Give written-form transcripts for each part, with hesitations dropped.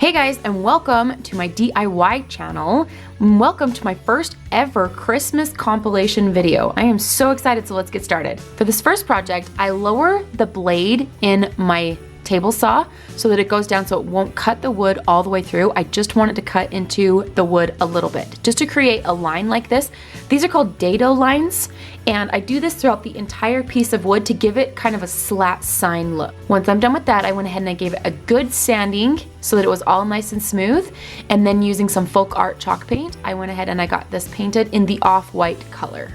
Hey guys, and welcome to my DIY channel. Welcome to my first ever Christmas compilation video. I am so excited, so let's get started. For this first project, I lower the blade in my table saw so that it goes down so it won't cut the wood all the way through. I just want it to cut into the wood a little bit, just to create a line like this. These are called dado lines, and I do this throughout the entire piece of wood to give it kind of a slat sign look. Once I'm done with that, I went ahead and I gave it a good sanding so that it was all nice and smooth, and then using some folk art chalk paint, I went ahead and I got this painted in the off-white color.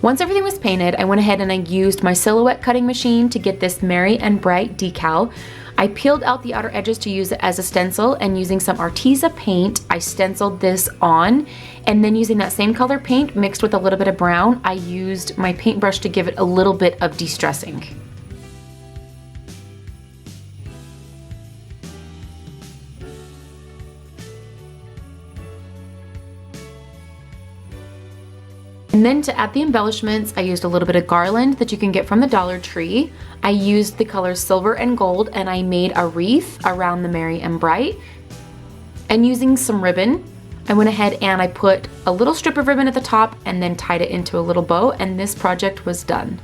Once everything was painted, I went ahead and I used my silhouette cutting machine to get this Merry and Bright decal. I peeled out the outer edges to use it as a stencil, and using some Arteza paint, I stenciled this on, and then using that same color paint mixed with a little bit of brown, I used my paintbrush to give it a little bit of de-stressing. And then to add the embellishments, I used a little bit of garland that you can get from the Dollar Tree. I used the colors silver and gold, and I made a wreath around the Merry and Bright. And using some ribbon, I went ahead and I put a little strip of ribbon at the top and then tied it into a little bow, and this project was done.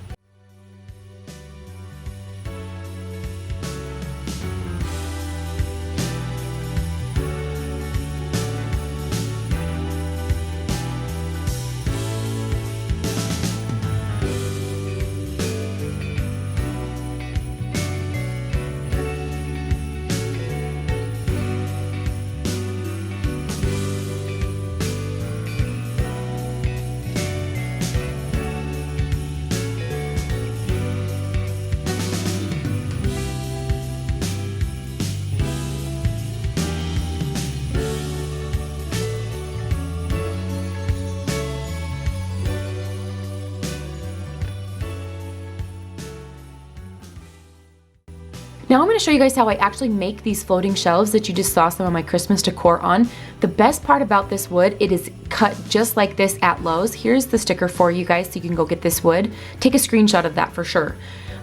Now I'm going to show you guys how I actually make these floating shelves that you just saw some of my Christmas decor on. The best part about this wood, it is cut just like this at Lowe's. Here's the sticker for you guys so you can go get this wood. Take a screenshot of that for sure.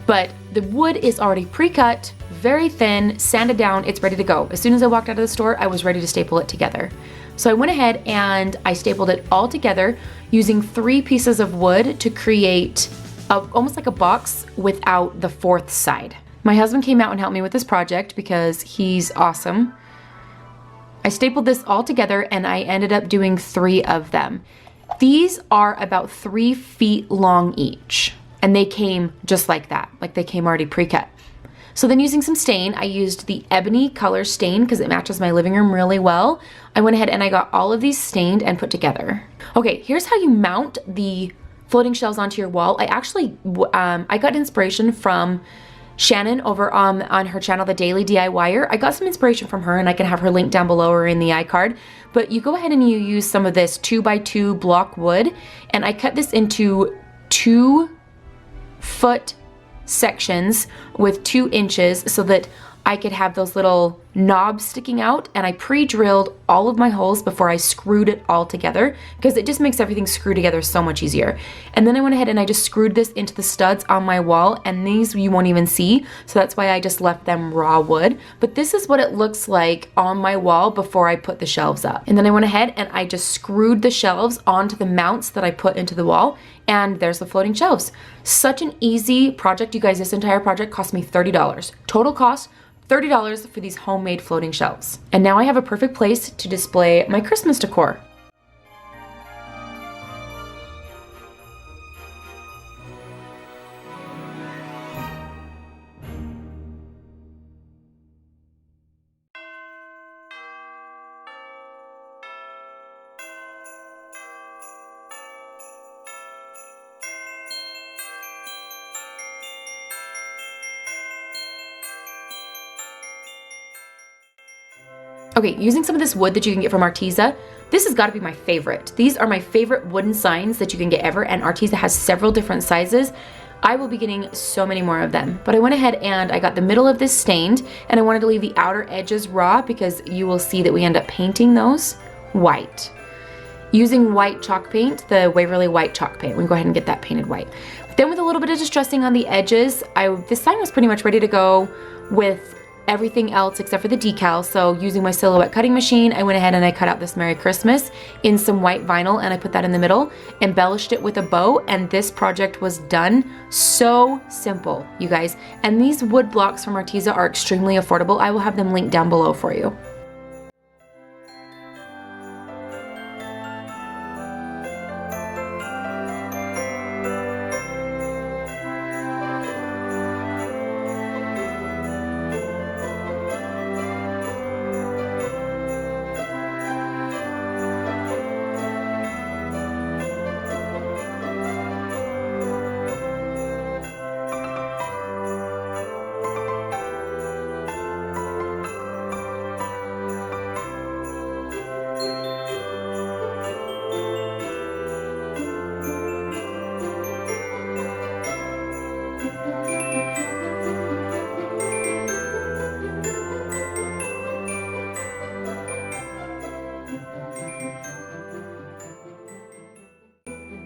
But the wood is already pre-cut, very thin, sanded down, it's ready to go. As soon as I walked out of the store, I was ready to staple it together. So I went ahead and I stapled it all together using 3 pieces of wood to create almost like a box without the 4th side. My husband came out and helped me with this project because he's awesome. I stapled this all together and I ended up doing 3 of them. These are about 3 feet long each, and they came just like that, like they came already pre-cut. So then using some stain, I used the ebony color stain because it matches my living room really well. I went ahead and I got all of these stained and put together. Okay, here's how you mount the floating shelves onto your wall. I actually, I got inspiration from Shannon over on her channel, The Daily DIYer. I got some inspiration from her, and I can have her link down below or in the iCard. But you go ahead and you use some of this 2x2 block wood, and I cut this into 2-foot sections with 2 inches so that I could have those little knobs sticking out, and I pre-drilled all of my holes before I screwed it all together because it just makes everything screw together so much easier. And then I went ahead and I just screwed this into the studs on my wall, and these you won't even see, so that's why I just left them raw wood. But this is what it looks like on my wall before I put the shelves up. And then I went ahead and I just screwed the shelves onto the mounts that I put into the wall, and there's the floating shelves. Such an easy project, you guys. This entire project cost me $30. Total cost $30 for these homemade floating shelves. And now I have a perfect place to display my Christmas decor. Okay, using some of this wood that you can get from Arteza, this has got to be my favorite. These are my favorite wooden signs that you can get ever, and Arteza has several different sizes. I will be getting so many more of them. But I went ahead and I got the middle of this stained, and I wanted to leave the outer edges raw because you will see that we end up painting those white. Using white chalk paint, the Waverly white chalk paint. We can go ahead and get that painted white. Then with a little bit of distressing on the edges, this sign was pretty much ready to go with everything else except for the decal. So using my Silhouette cutting machine, I went ahead and I cut out this Merry Christmas in some white vinyl, and I put that in the middle, embellished it with a bow, and this project was done. So simple, you guys. And these wood blocks from Arteza are extremely affordable. I will have them linked down below for you.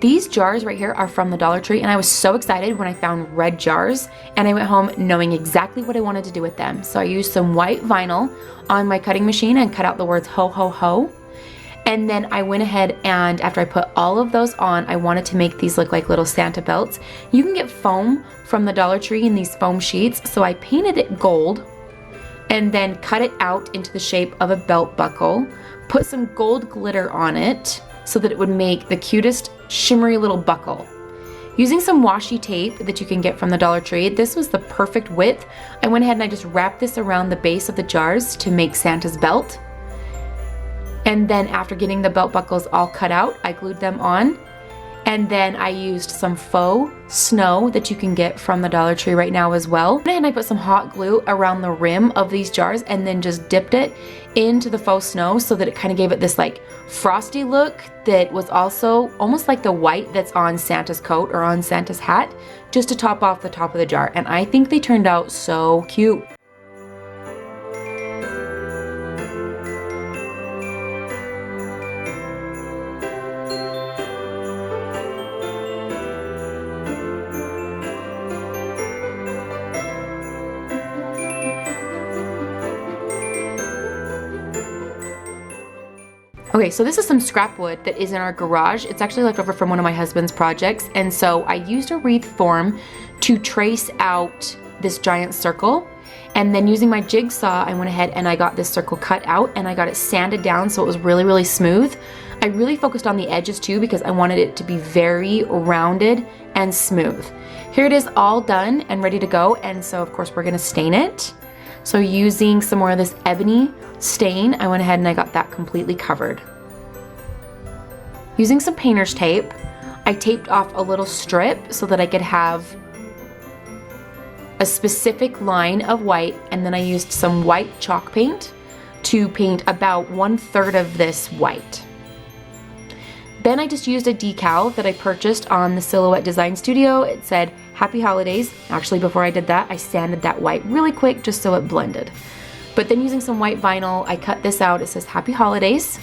These jars right here are from the Dollar Tree, and I was so excited when I found red jars, and I went home knowing exactly what I wanted to do with them. So I used some white vinyl on my cutting machine and cut out the words ho ho ho. And then I went ahead and after I put all of those on, I wanted to make these look like little Santa belts. You can get foam from the Dollar Tree in these foam sheets. So I painted it gold and then cut it out into the shape of a belt buckle, put some gold glitter on it so that it would make the cutest shimmery little buckle. Using some washi tape that you can get from the Dollar Tree, this was the perfect width. I went ahead and I just wrapped this around the base of the jars to make Santa's belt. And then after getting the belt buckles all cut out, I glued them on. And then I used some faux snow that you can get from the Dollar Tree right now as well. And I put some hot glue around the rim of these jars and then just dipped it into the faux snow so that it kind of gave it this like frosty look that was also almost like the white that's on Santa's coat or on Santa's hat, just to top off the top of the jar. And I think they turned out so cute. Okay, so this is some scrap wood that is in our garage. It's actually left over from one of my husband's projects. And so I used a wreath form to trace out this giant circle. And then using my jigsaw, I went ahead and I got this circle cut out and I got it sanded down so it was really, really smooth. I really focused on the edges too because I wanted it to be very rounded and smooth. Here it is all done and ready to go. And so of course we're gonna stain it. So using some more of this ebony stain, I went ahead and I got that completely covered. Using some painter's tape, I taped off a little strip so that I could have a specific line of white, and then I used some white chalk paint to paint about 1/3 of this white. Then I just used a decal that I purchased on the Silhouette Design Studio. It said Happy Holidays. Actually, before I did that, I sanded that white really quick just so it blended. But then using some white vinyl, I cut this out. It says Happy Holidays.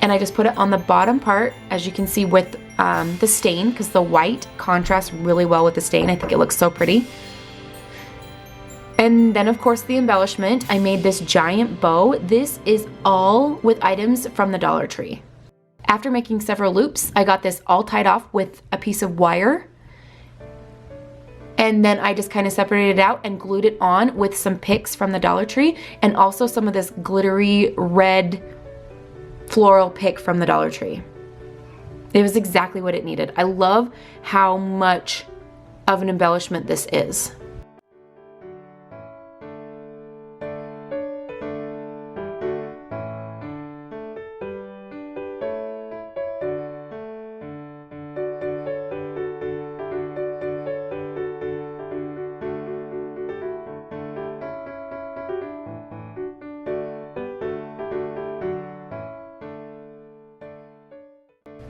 And I just put it on the bottom part, as you can see with the stain, because the white contrasts really well with the stain. I think it looks so pretty. And then of course the embellishment, I made this giant bow. This is all with items from the Dollar Tree. After making several loops, I got this all tied off with a piece of wire. And then I just kind of separated it out and glued it on with some picks from the Dollar Tree and also some of this glittery red floral pick from the Dollar Tree. It was exactly what it needed. I love how much of an embellishment this is.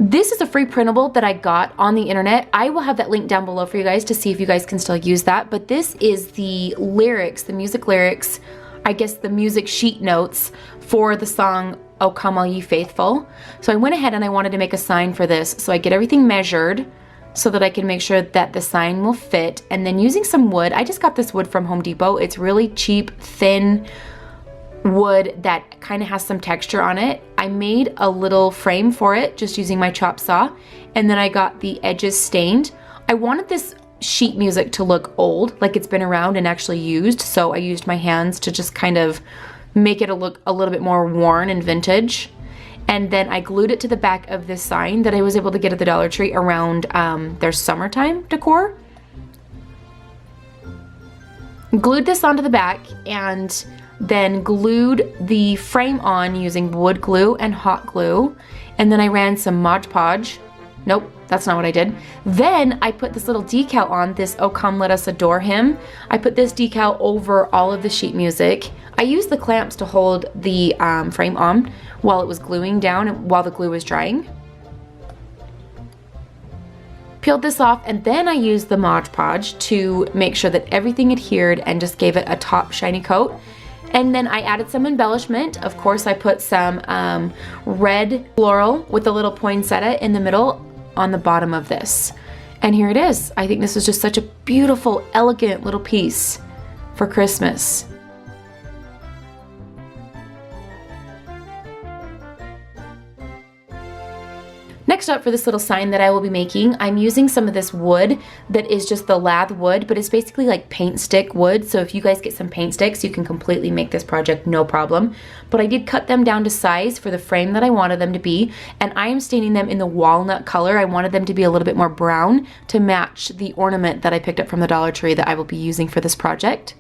This is a free printable that I got on the internet. I will have that link down below for you guys to see if you guys can still use that. But this is the lyrics, the music lyrics, I guess the music sheet notes for the song "O Come All Ye Faithful." So I went ahead and I wanted to make a sign for this. So I get everything measured. so that I can make sure that the sign will fit. And then using some wood, I just got this wood from Home Depot. It's really cheap, thin wood that kind of has some texture on it. I made a little frame for it just using my chop saw, and then I got the edges stained. I wanted this sheet music to look old, like it's been around and actually used, so I used my hands to just kind of make it look a little bit more worn and vintage. And then I glued it to the back of this sign that I was able to get at the Dollar Tree around their summertime decor. Glued this onto the back and then glued the frame on using wood glue and hot glue. And then I ran some Mod Podge. Nope, that's not what I did. Then I put this little decal on, this "Oh Come Let Us Adore Him." I put this decal over all of the sheet music. I used the clamps to hold the frame on while it was gluing down and while the glue was drying. Peeled this off, and then I used the Mod Podge to make sure that everything adhered and just gave it a top shiny coat. And then I added some embellishment. Of course, I put some red floral with a little poinsettia in the middle on the bottom of this. And here it is. I think this is just such a beautiful, elegant little piece for Christmas. Next up, for this little sign that I will be making, I'm using some of this wood that is just the lath wood, but it's basically like paint stick wood. So if you guys get some paint sticks, you can completely make this project no problem. But I did cut them down to size for the frame that I wanted them to be, and I am staining them in the walnut color. I wanted them to be a little bit more brown to match the ornament that I picked up from the Dollar Tree that I will be using for this project.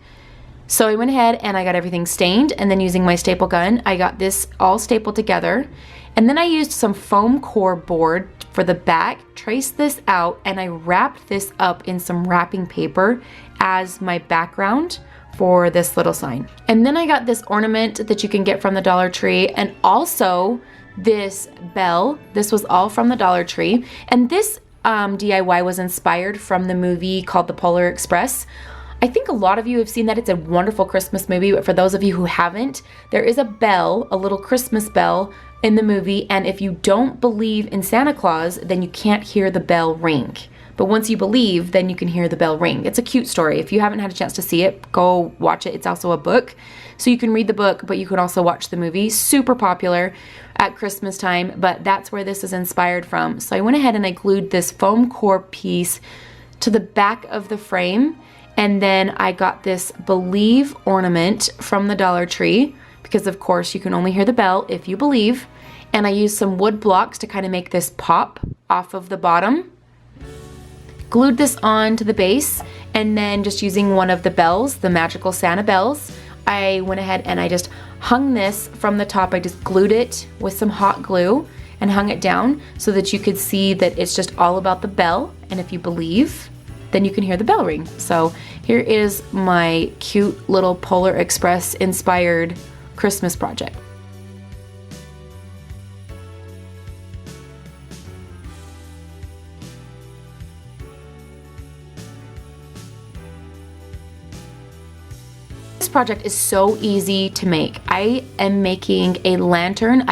So I went ahead and I got everything stained, and then using my staple gun, I got this all stapled together. And then I used some foam core board for the back, traced this out, and I wrapped this up in some wrapping paper as my background for this little sign. And then I got this ornament that you can get from the Dollar Tree, and also this bell. This was all from the Dollar Tree. And this DIY was inspired from the movie called The Polar Express. I think a lot of you have seen that. It's a wonderful Christmas movie, but for those of you who haven't, there is a bell, a little Christmas bell in the movie, and if you don't believe in Santa Claus, then you can't hear the bell ring. But once you believe, then you can hear the bell ring. It's a cute story. If you haven't had a chance to see it, go watch it. It's also a book. So you can read the book, but you can also watch the movie. Super popular at Christmas time, but that's where this is inspired from. So I went ahead and I glued this foam core piece to the back of the frame, and then I got this Believe ornament from the Dollar Tree, because of course you can only hear the bell if you believe. And I used some wood blocks to kind of make this pop off of the bottom. Glued this on to the base, and then just using one of the bells, the magical Santa bells, I went ahead and I just hung this from the top. I just glued it with some hot glue and hung it down so that you could see that it's just all about the bell, and if you believe, then you can hear the bell ring. So here is my cute little Polar Express inspired Christmas project. This project is so easy to make. I am making a lantern.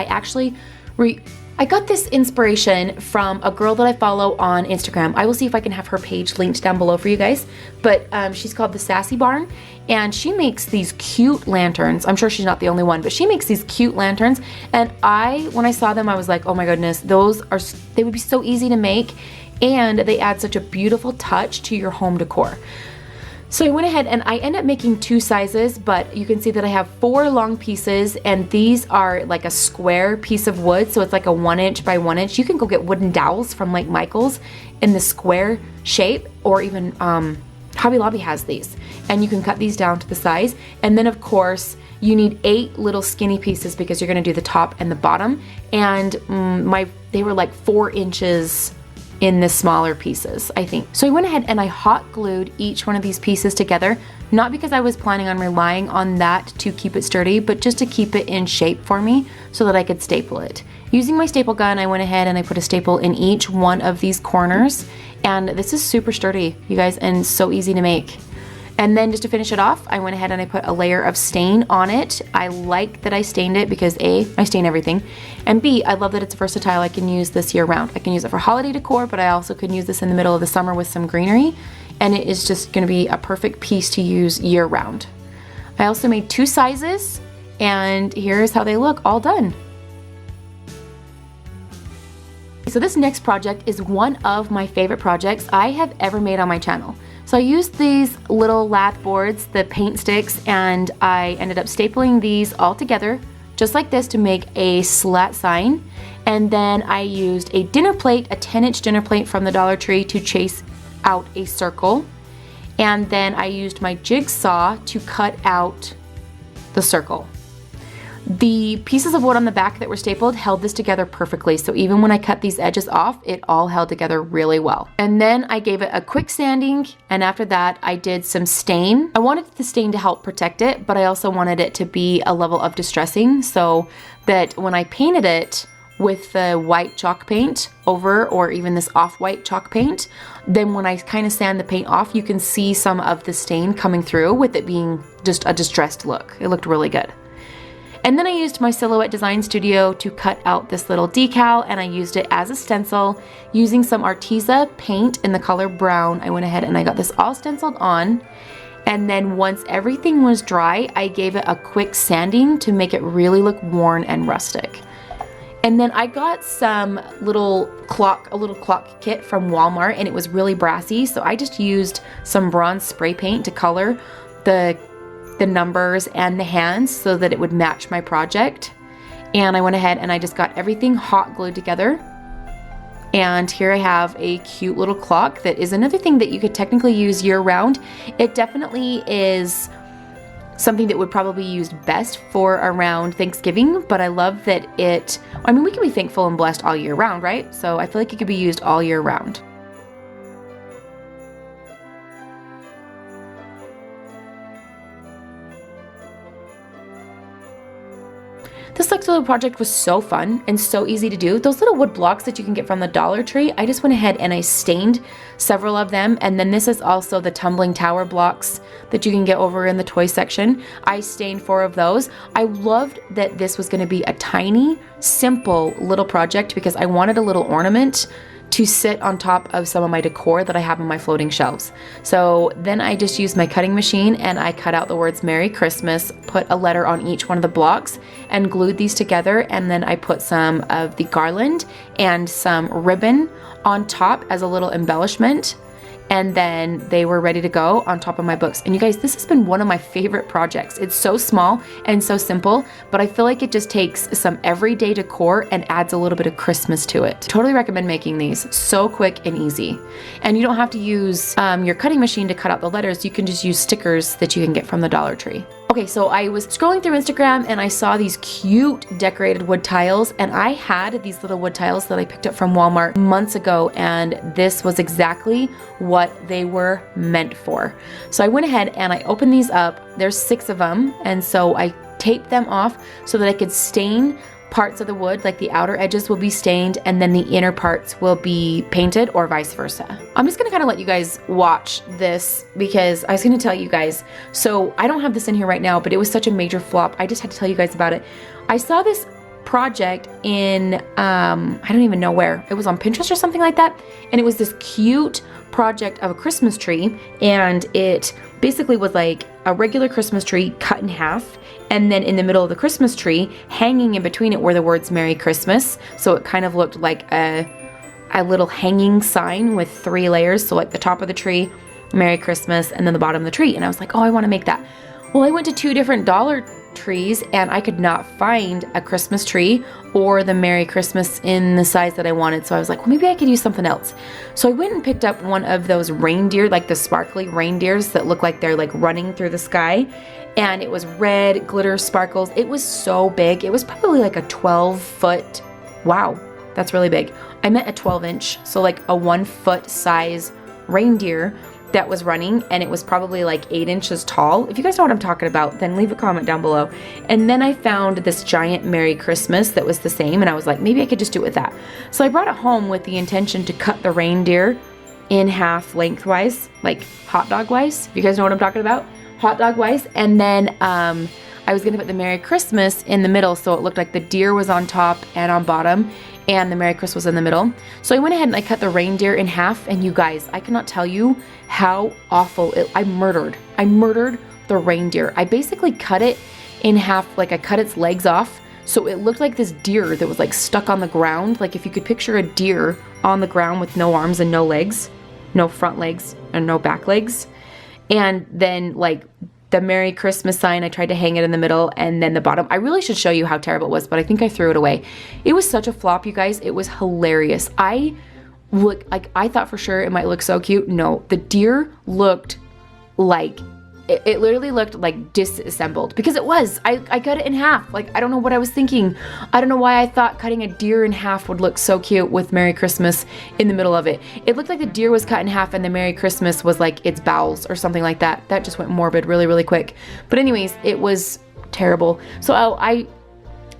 I got this inspiration from a girl that I follow on Instagram. I will see if I can have her page linked down below for you guys, but she's called The Sassy Barn, and she makes these cute lanterns. I'm sure she's not the only one, but she makes these cute lanterns, and when I saw them, I was like, oh my goodness, they would be so easy to make, and they add such a beautiful touch to your home decor. So I went ahead and I ended up making 2 sizes, but you can see that I have 4 long pieces, and these are like a square piece of wood, so it's like a 1 inch by 1 inch. You can go get wooden dowels from like Michael's in the square shape, or even Hobby Lobby has these, and you can cut these down to the size. And then of course you need 8 little skinny pieces because you're gonna do the top and the bottom, and they were like 4 inches in the smaller pieces, I think. So I went ahead and I hot glued each one of these pieces together, not because I was planning on relying on that to keep it sturdy, but just to keep it in shape for me so that I could staple it. Using my staple gun, I went ahead and I put a staple in each one of these corners, and this is super sturdy, you guys, and so easy to make. And then just to finish it off, I went ahead and I put a layer of stain on it. I like that I stained it because A, I stain everything, and B, I love that it's versatile. I can use this year round. I can use it for holiday decor, but I also can use this in the middle of the summer with some greenery, and it is just gonna be a perfect piece to use year round. I also made 2 sizes, and here's how they look all done. So this next project is one of my favorite projects I have ever made on my channel. So I used these little lath boards, the paint sticks, and I ended up stapling these all together just like this to make a slat sign. And then I used a dinner plate, a 10-inch dinner plate from the Dollar Tree to chase out a circle. And then I used my jigsaw to cut out the circle. The pieces of wood on the back that were stapled held this together perfectly, so even when I cut these edges off, it all held together really well. And then I gave it a quick sanding, and after that I did some stain. I wanted the stain to help protect it, but I also wanted it to be a level of distressing so that when I painted it with the white chalk paint over, or even this off-white chalk paint, then when I kind of sand the paint off, you can see some of the stain coming through with it being just a distressed look. It looked really good. And then I used my Silhouette Design Studio to cut out this little decal, and I used it as a stencil using some Arteza paint in the color brown. I went ahead and I got this all stenciled on, and then once everything was dry, I gave it a quick sanding to make it really look worn and rustic. And then I got some a little clock kit from Walmart, and it was really brassy, so I just used some bronze spray paint to color the numbers and the hands so that it would match my project. And I went ahead and I just got everything hot glued together. And here I have a cute little clock that is another thing that you could technically use year round. It definitely is something that would probably be used best for around Thanksgiving, but I love that I mean, we can be thankful and blessed all year round, right? So I feel like it could be used all year round. This little project was so fun and so easy to do. Those little wood blocks that you can get from the Dollar Tree, I just went ahead and I stained several of them. And then this is also the tumbling tower blocks that you can get over in the toy section. I stained 4 of those. I loved that this was going to be a tiny, simple little project because I wanted a little ornament to sit on top of some of my decor that I have on my floating shelves. So then I just used my cutting machine and I cut out the words Merry Christmas, put a letter on each one of the blocks, and glued these together, and then I put some of the garland and some ribbon on top as a little embellishment. And then they were ready to go on top of my books. And you guys, this has been one of my favorite projects. It's so small and so simple, but I feel like it just takes some everyday decor and adds a little bit of Christmas to it. Totally recommend making these. So quick and easy. And you don't have to use your cutting machine to cut out the letters. You can just use stickers that you can get from the Dollar Tree. Okay, so I was scrolling through Instagram and I saw these cute decorated wood tiles, and I had these little wood tiles that I picked up from Walmart months ago, and this was exactly what they were meant for. So I went ahead and I opened these up. There's 6 of them, and so I taped them off so that I could stain parts of the wood, like the outer edges will be stained and then the inner parts will be painted, or vice versa. I'm just gonna kind of let you guys watch this because I was gonna tell you guys, so I don't have this in here right now, but it was such a major flop. I just had to tell you guys about it. I saw this project in, I don't even know where. It was on Pinterest or something like that. And it was this cute project of a Christmas tree, and it basically was like a regular Christmas tree cut in half, and then in the middle of the Christmas tree, hanging in between it were the words Merry Christmas. So it kind of looked like a little hanging sign with 3 layers. So like the top of the tree, Merry Christmas, and then the bottom of the tree. And I was like, oh, I want to make that. Well, I went to 2 different Dollar Trees and I could not find a Christmas tree or the Merry Christmas in the size that I wanted. So I was like, well, maybe I could use something else. So I went and picked up one of those reindeer, like the sparkly reindeers that look like they're like running through the sky. And it was red, glitter, sparkles. It was so big. It was probably like a 12-foot. Wow, that's really big. I meant a 12-inch, so like a 1-foot size reindeer that was running, and it was probably like 8 inches tall. If you guys know what I'm talking about, then leave a comment down below. And then I found this giant Merry Christmas that was the same, and I was like, maybe I could just do it with that. So I brought it home with the intention to cut the reindeer in half lengthwise, like hot dog wise, if you guys know what I'm talking about, hot dog wise. And then I was gonna put the Merry Christmas in the middle, so it looked like the deer was on top and on bottom, and the Merry Christmas was in the middle. So I went ahead and I cut the reindeer in half, and you guys, I cannot tell you how awful I murdered the reindeer. I basically cut it in half, like I cut its legs off, so it looked like this deer that was like stuck on the ground. Like if you could picture a deer on the ground with no arms and no legs, no front legs and no back legs. And then like the Merry Christmas sign, I tried to hang it in the middle, and then the bottom. I really should show you how terrible it was, but I think I threw it away. It was such a flop, you guys. It was hilarious. I thought for sure it might look so cute. No, the deer looked like, it literally looked like disassembled, because it was. I cut it in half. Like, I don't know what I was thinking. I don't know why I thought cutting a deer in half would look so cute with Merry Christmas in the middle of it. It looked like the deer was cut in half and the Merry Christmas was like its bowels or something like that. That just went morbid really, really quick. But anyways, it was terrible. So I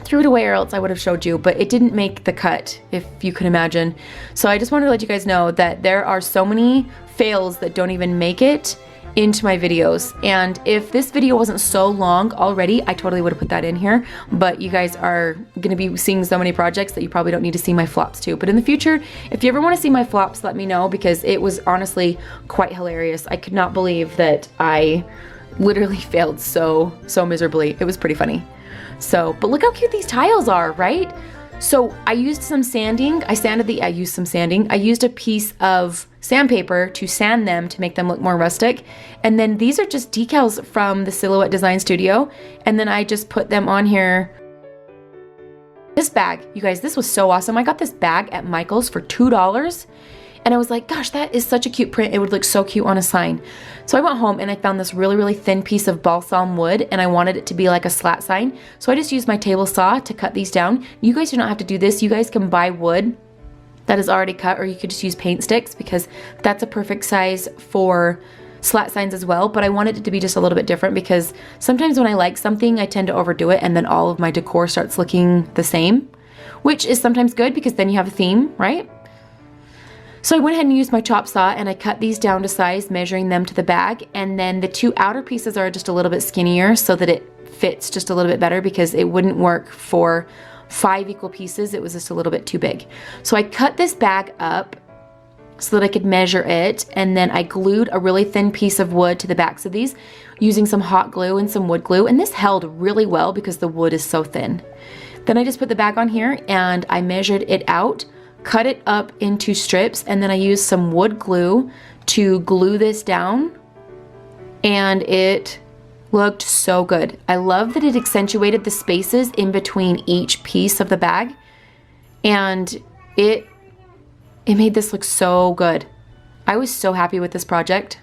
threw it away, or else I would have showed you, but it didn't make the cut, if you can imagine. So I just wanted to let you guys know that there are so many fails that don't even make it into my videos. And if this video wasn't so long already, I totally would have put that in here, but you guys are gonna be seeing so many projects that you probably don't need to see my flops too. But in the future, if you ever want to see my flops, let me know, because it was honestly quite hilarious. I could not believe that I literally failed so miserably. It was pretty funny. So, but look how cute these tiles are, right? So I used some sanding. I used some sanding. I used a piece of sandpaper to sand them to make them look more rustic. And then these are just decals from the Silhouette Design Studio. And then I just put them on here. This bag, you guys, this was so awesome. I got this bag at Michael's for $2. And I was like, gosh, that is such a cute print. It would look so cute on a sign. So I went home and I found this really, really thin piece of balsam wood, and I wanted it to be like a slat sign. So I just used my table saw to cut these down. You guys do not have to do this. You guys can buy wood that is already cut, or you could just use paint sticks, because that's a perfect size for slat signs as well. But I wanted it to be just a little bit different, because sometimes when I like something, I tend to overdo it, and then all of my decor starts looking the same, which is sometimes good, because then you have a theme, right? So I went ahead and used my chop saw, and I cut these down to size, measuring them to the bag. And then the two outer pieces are just a little bit skinnier, so that it fits just a little bit better, because it wouldn't work for 5 equal pieces. It was just a little bit too big. So I cut this bag up so that I could measure it, and then I glued a really thin piece of wood to the backs of these using some hot glue and some wood glue, and this held really well because the wood is so thin. Then I just put the bag on here and I measured it out, cut it up into strips, and then I used some wood glue to glue this down, and it looked so good. I love that it accentuated the spaces in between each piece of the bag, and it made this look so good. I was so happy with this project.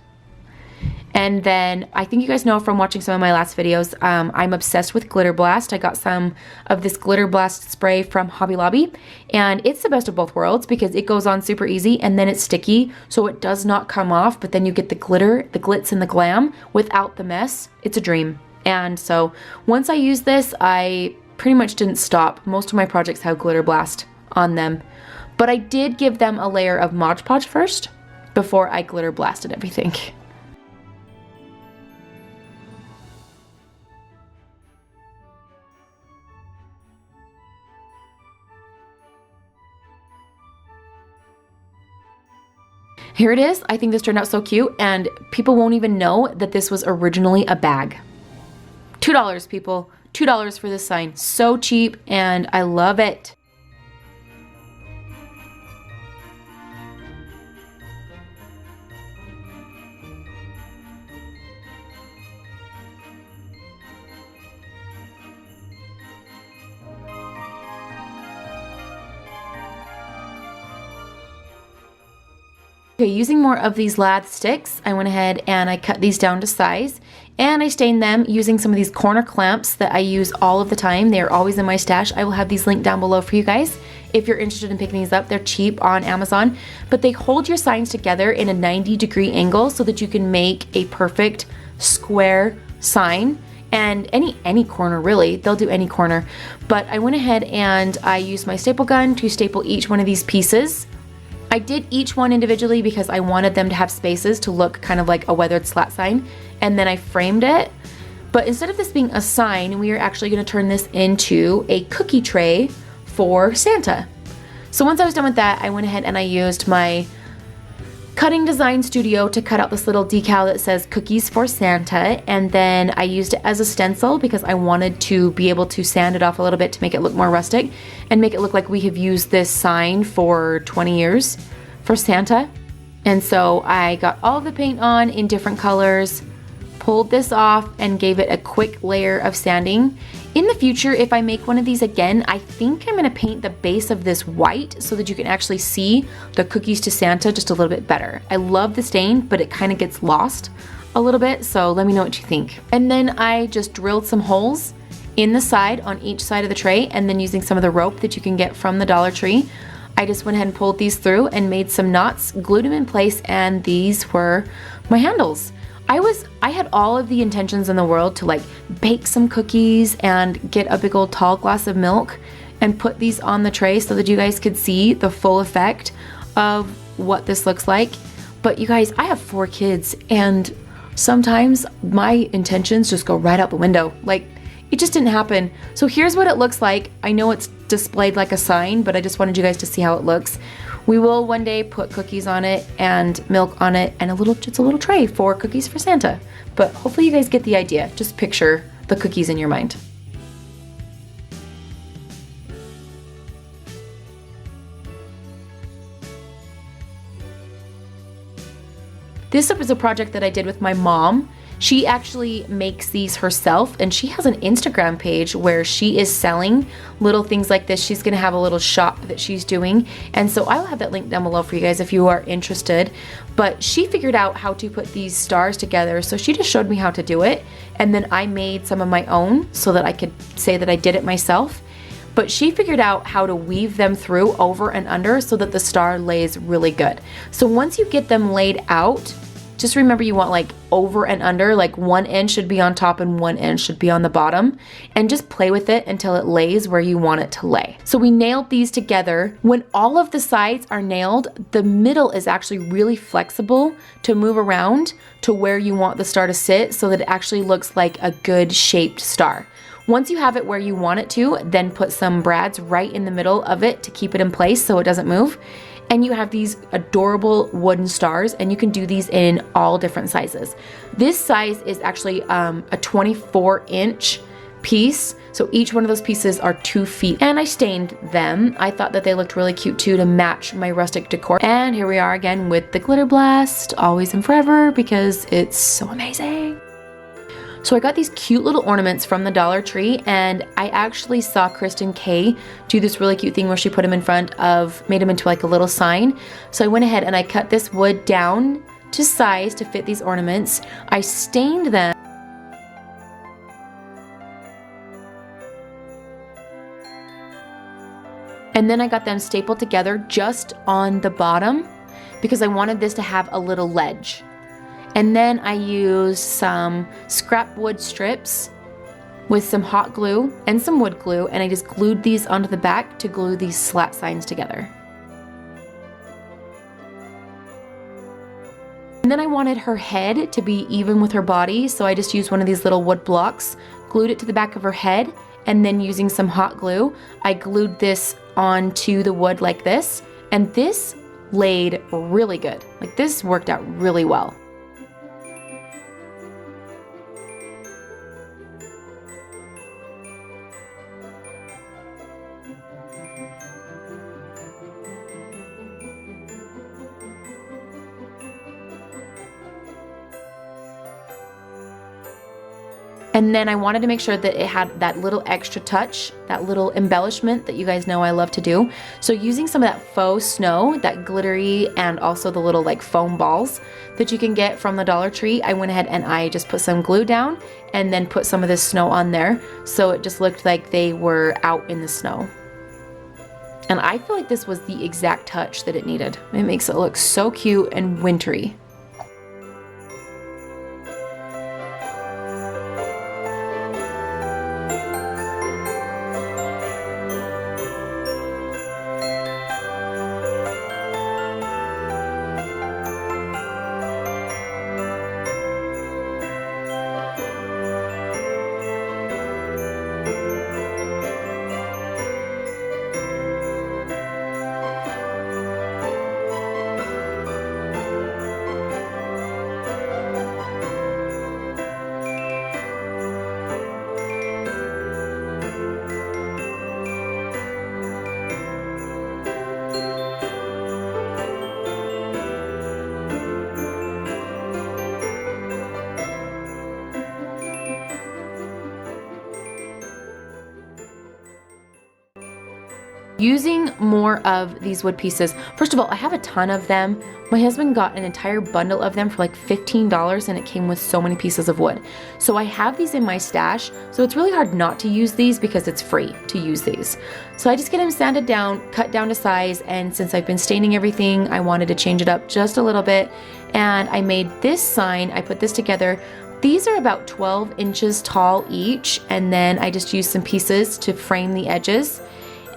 And then I think you guys know from watching some of my last videos, I'm obsessed with Glitter Blast. I got some of this Glitter Blast spray from Hobby Lobby, and it's the best of both worlds, because it goes on super easy, and then it's sticky, so it does not come off, but then you get the glitter, the glitz, and the glam without the mess. It's a dream. And so once I used this, I pretty much didn't stop. Most of my projects have Glitter Blast on them, but I did give them a layer of Mod Podge first before I glitter blasted everything. Here it is. I think this turned out so cute, and people won't even know that this was originally a bag. $2, people. $2 for this sign. So cheap, and I love it. Okay, using more of these lath sticks, I went ahead and I cut these down to size, and I stained them using some of these corner clamps that I use all of the time. They are always in my stash. I will have these linked down below for you guys if you're interested in picking these up. They're cheap on Amazon, but they hold your signs together in a 90-degree angle so that you can make a perfect square sign. And any corner, really. They'll do any corner. But I went ahead and I used my staple gun to staple each one of these pieces. I did each one individually because I wanted them to have spaces to look kind of like a weathered slat sign, and then I framed it. But instead of this being a sign, we are actually going to turn this into a cookie tray for Santa. So once I was done with that, I went ahead and I used my cutting design studio to cut out this little decal that says cookies for Santa, and then I used it as a stencil because I wanted to be able to sand it off a little bit to make it look more rustic and make it look like we have used this sign for 20 years for Santa. And so I got all the paint on in different colors, pulled this off, and gave it a quick layer of sanding. In the future, if I make one of these again, I think I'm gonna paint the base of this white so that you can actually see the cookies to Santa just a little bit better. I love the stain, but it kind of gets lost a little bit, so let me know what you think. And then I just drilled some holes in the side on each side of the tray, and then using some of the rope that you can get from the Dollar Tree, I just went ahead and pulled these through and made some knots, glued them in place, and these were my handles. I had all of the intentions in the world to like bake some cookies and get a big old tall glass of milk and put these on the tray so that you guys could see the full effect of what this looks like. But you guys, I have 4 kids, and sometimes my intentions just go right out the window. Like, it just didn't happen. So here's what it looks like. I know it's displayed like a sign, but I just wanted you guys to see how it looks. We will one day put cookies on it and milk on it and just a little tray for cookies for Santa. But hopefully you guys get the idea. Just picture the cookies in your mind. This was a project that I did with my mom. She actually makes these herself, and she has an Instagram page where she is selling little things like this. She's gonna have a little shop that she's doing, and so I'll have that link down below for you guys if you are interested. But she figured out how to put these stars together, so she just showed me how to do it, and then I made some of my own so that I could say that I did it myself. But she figured out how to weave them through over and under so that the star lays really good. So once you get them laid out, just remember you want like over and under, like one end should be on top and one end should be on the bottom, and just play with it until it lays where you want it to lay. So we nailed these together. When all of the sides are nailed, the middle is actually really flexible to move around to where you want the star to sit so that it actually looks like a good shaped star. Once you have it where you want it to, then put some brads right in the middle of it to keep it in place so it doesn't move. And you have these adorable wooden stars, and you can do these in all different sizes. This size is actually a 24-inch piece, so each one of those pieces are 2 feet. And I stained them. I thought that they looked really cute too to match my rustic decor. And here we are again with the glitter blast, always and forever, because it's so amazing. So I got these cute little ornaments from the Dollar Tree, and I actually saw Kristen Kay do this really cute thing where she put them in front of, made them into like a little sign. So I went ahead and I cut this wood down to size to fit these ornaments. I stained them. And then I got them stapled together just on the bottom because I wanted this to have a little ledge. And then I used some scrap wood strips with some hot glue and some wood glue, and I just glued these onto the back to glue these slat signs together. And then I wanted her head to be even with her body, so I just used one of these little wood blocks, glued it to the back of her head, and then using some hot glue, I glued this onto the wood like this, and this laid really good. Like, this worked out really well. And then I wanted to make sure that it had that little extra touch, that little embellishment that you guys know I love to do. So using some of that faux snow, that glittery, and also the little like foam balls that you can get from the Dollar Tree, I went ahead and I just put some glue down and then put some of this snow on there. So it just looked like they were out in the snow. And I feel like this was the exact touch that it needed. It makes it look so cute and wintry. Using more of these wood pieces. First of all, I have a ton of them. My husband got an entire bundle of them for like $15 and it came with so many pieces of wood. So I have these in my stash, so it's really hard not to use these because it's free to use these. So I just get them sanded down, cut down to size, and since I've been staining everything, I wanted to change it up just a little bit. And I made this sign, I put this together. These are about 12 inches tall each, and then I just used some pieces to frame the edges.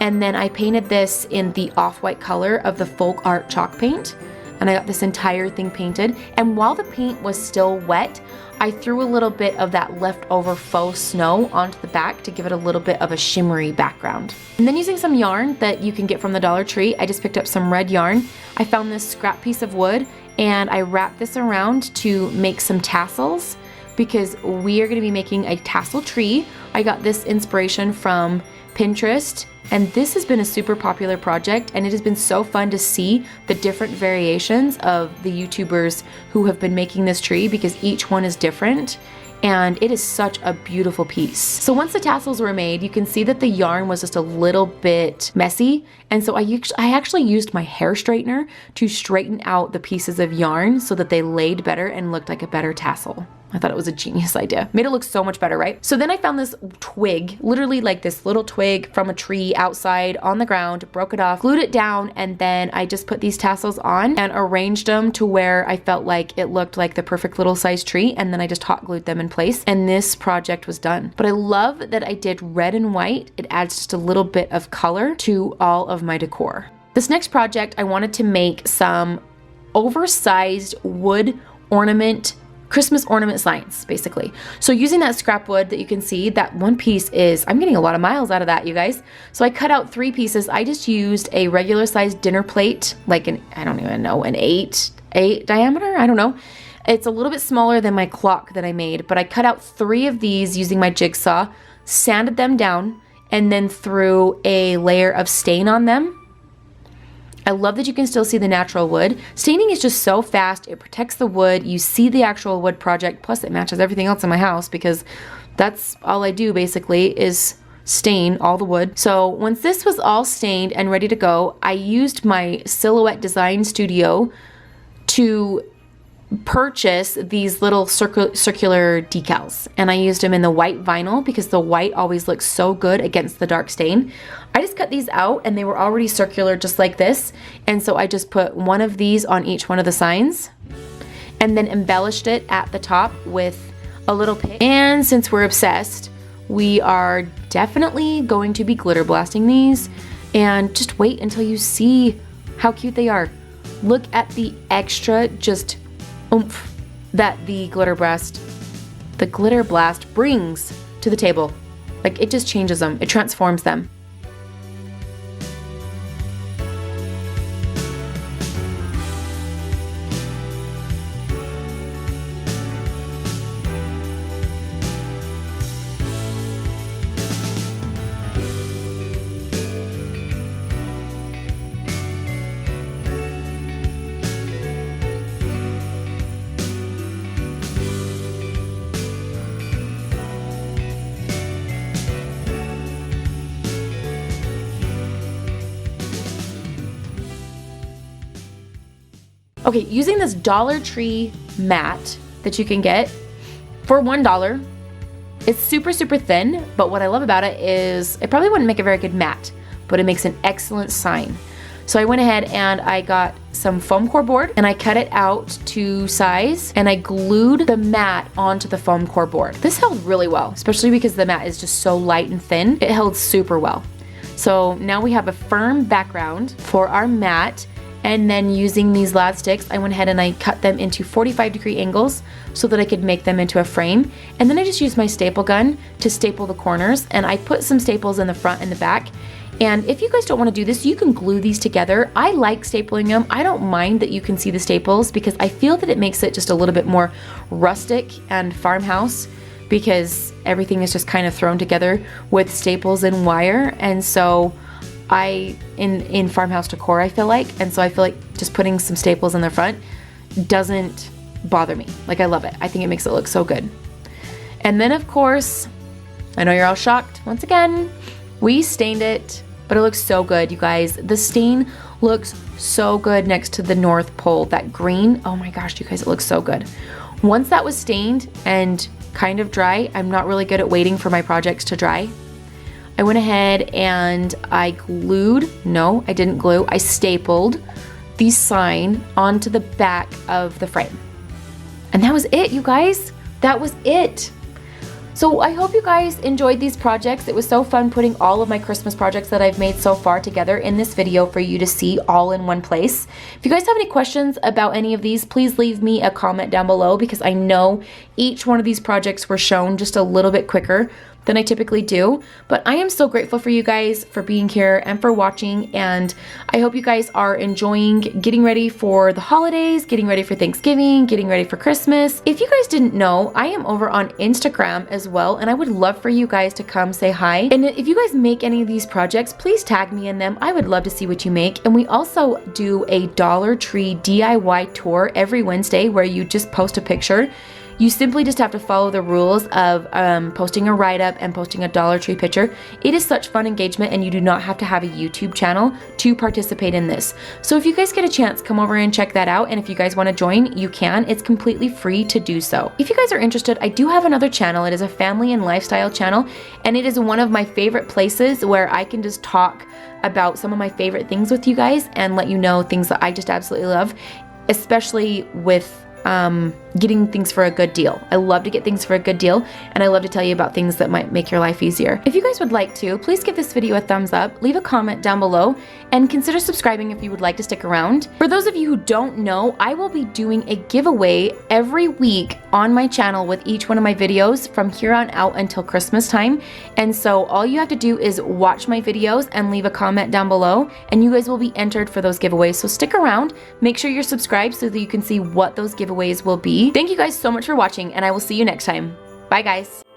And then I painted this in the off-white color of the folk art chalk paint. And I got this entire thing painted. And while the paint was still wet, I threw a little bit of that leftover faux snow onto the back to give it a little bit of a shimmery background. And then using some yarn that you can get from the Dollar Tree, I just picked up some red yarn. I found this scrap piece of wood and I wrapped this around to make some tassels because we are going to be making a tassel tree. I got this inspiration from Pinterest, and this has been a super popular project, and it has been so fun to see the different variations of the YouTubers who have been making this tree because each one is different, and it is such a beautiful piece. So once the tassels were made, you can see that the yarn was just a little bit messy, and so I actually used my hair straightener to straighten out the pieces of yarn so that they laid better and looked like a better tassel. I thought it was a genius idea. Made it look so much better, right? So then I found this twig, literally like this little twig from a tree outside on the ground, broke it off, glued it down, and then I just put these tassels on and arranged them to where I felt like it looked like the perfect little size tree, and then I just hot glued them in place, and this project was done. But I love that I did red and white. It adds just a little bit of color to all of my decor. This next project, I wanted to make some oversized wood ornament, Christmas ornament signs, basically. So using that scrap wood that you can see, that one piece is, I'm getting a lot of miles out of that, you guys. So I cut out 3 pieces. I just used a regular sized dinner plate, like an, I don't even know, an 8 diameter, I don't know. It's a little bit smaller than my clock that I made, but I cut out 3 of these using my jigsaw, sanded them down, and then threw a layer of stain on them. I love that you can still see the natural wood. Staining is just so fast. It protects the wood. You see the actual wood project. Plus it matches everything else in my house because that's all I do basically is stain all the wood. So once this was all stained and ready to go, I used my Silhouette Design Studio to purchase these little circular decals, and I used them in the white vinyl because the white always looks so good against the dark stain. I just cut these out and they were already circular just like this, and so I just put one of these on each one of the signs and then embellished it at the top with a little pig. And since we're obsessed, we are definitely going to be glitter blasting these, and just wait until you see how cute they are. Look at the extra just oomph that the glitter blast brings to the table. Like, it just changes them, it transforms them. Okay, using this Dollar Tree mat that you can get for $1, it's super, super thin, but what I love about it is it probably wouldn't make a very good mat, but it makes an excellent sign. So I went ahead and I got some foam core board and I cut it out to size and I glued the mat onto the foam core board. This held really well, especially because the mat is just so light and thin. It held super well. So now we have a firm background for our mat. And then using these lad sticks, I went ahead and I cut them into 45-degree angles so that I could make them into a frame. And then I just used my staple gun to staple the corners, and I put some staples in the front and the back. And if you guys don't want to do this, you can glue these together. I like stapling them. I don't mind that you can see the staples because I feel that it makes it just a little bit more rustic and farmhouse, because everything is just kind of thrown together with staples and wire. And so in farmhouse decor, I feel like, and so I feel like just putting some staples in the front doesn't bother me. Like, I love it. I think it makes it look so good. And then of course, I know you're all shocked. Once again, we stained it but it looks so good, you guys. The stain looks so good next to the North Pole. That green, oh my gosh, you guys, it looks so good. Once that was stained and kind of dry, I'm not really good at waiting for my projects to dry. I went ahead and I glued, no, I didn't glue, I stapled the sign onto the back of the frame. And that was it, you guys. That was it. So I hope you guys enjoyed these projects. It was so fun putting all of my Christmas projects that I've made so far together in this video for you to see all in one place. If you guys have any questions about any of these, please leave me a comment down below, because I know each one of these projects were shown just a little bit quicker than I typically do. But I am so grateful for you guys for being here and for watching, and I hope you guys are enjoying getting ready for the holidays, getting ready for Thanksgiving, getting ready for Christmas. If you guys didn't know, I am over on Instagram as well, and I would love for you guys to come say hi. And if you guys make any of these projects, please tag me in them. I would love to see what you make. And we also do a Dollar Tree DIY tour every Wednesday where you just post a picture. You simply just have to follow the rules of posting a write-up and posting a Dollar Tree picture. It is such fun engagement, and you do not have to have a YouTube channel to participate in this. So if you guys get a chance, come over and check that out. And if you guys want to join, you can. It's completely free to do so. If you guys are interested, I do have another channel. It is a family and lifestyle channel, and it is one of my favorite places where I can just talk about some of my favorite things with you guys and let you know things that I just absolutely love, especially with getting things for a good deal. I love to get things for a good deal, and I love to tell you about things that might make your life easier. If you guys would like to, please give this video a thumbs up, leave a comment down below, and consider subscribing if you would like to stick around. For those of you who don't know, I will be doing a giveaway every week on my channel with each one of my videos from here on out until Christmas time. And so all you have to do is watch my videos and leave a comment down below, and you guys will be entered for those giveaways. So stick around, make sure you're subscribed so that you can see what those giveaways will be. Thank you guys so much for watching, and I will see you next time. Bye guys.